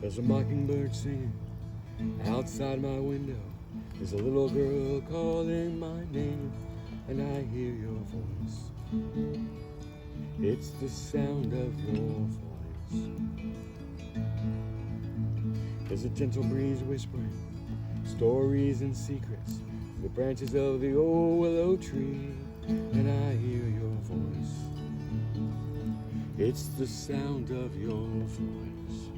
There's a mockingbird singing outside my window. There's a little girl calling my name, and I hear your voice. It's the sound of your voice. There's a gentle breeze whispering stories and secrets through the branches of the old willow tree, and I hear your voice. It's the sound of your voice.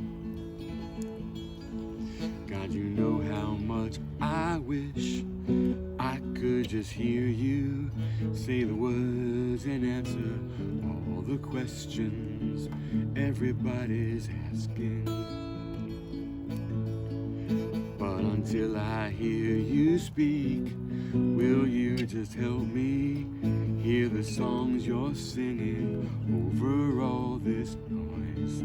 God, you know how much I wish I could just hear you say the words and answer all the questions everybody's asking. But until I hear you speak, will you just help me hear the songs you're singing over all this noise?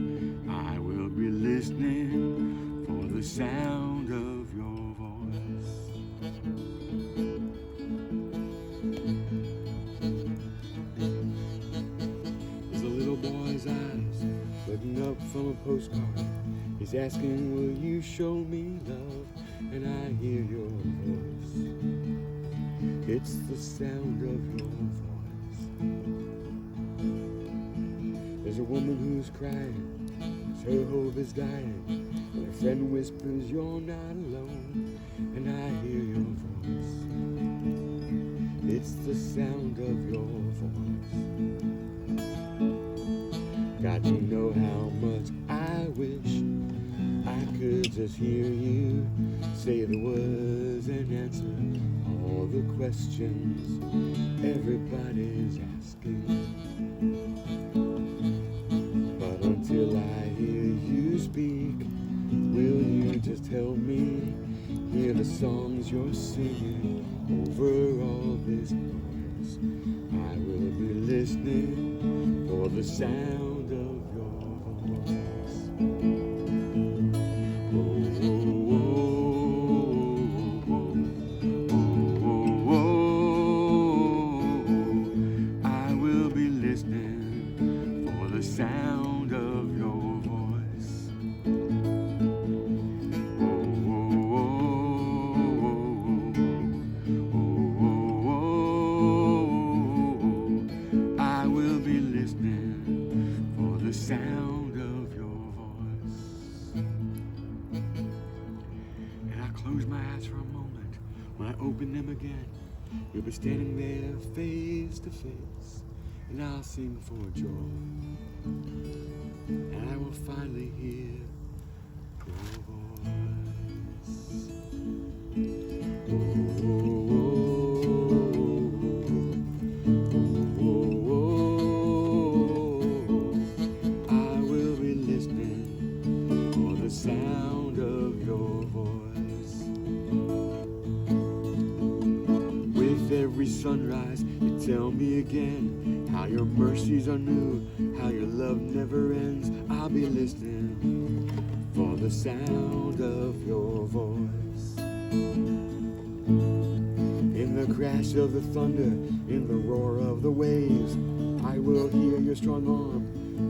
I will be listening for the sound of your voice. There's a little boy's eyes looking up from a postcard. He's asking, will you show me love? And I hear your voice. It's the sound of your voice. There's a woman who's crying, her hope is dying, and her friend whispers, you're not alone, and I hear your voice. It's the sound of your voice. God, you know how much I wish I could just hear you say the words and answer all the questions everybody's asking. But until I hear you speak, will you just help me hear the songs you're singing over all this noise? I will be listening for the sound of your voice. Oh, oh, oh, oh, oh, oh. I will be listening for the sound of your voice. Oh, oh, oh, oh, oh. I will be listening for the sound of your voice. And I close my eyes for a moment. When I open them again, you'll be standing there face to face, and I'll sing for joy, and I will finally hear your voice. Oh, oh, oh, oh, oh. I will be listening for the sound of your voice. With every sunrise, you tell me again how your mercies are new, how your love never ends. I'll be listening for the sound of your voice. In the crash of the thunder, in the roar of the waves, I will hear your strong arm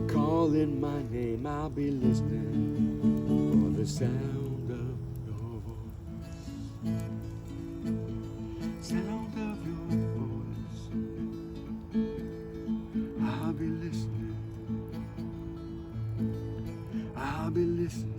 calling my name. I'll be listening for the sound of your voice. Sound of your voice. I'll be listening. I'll be listening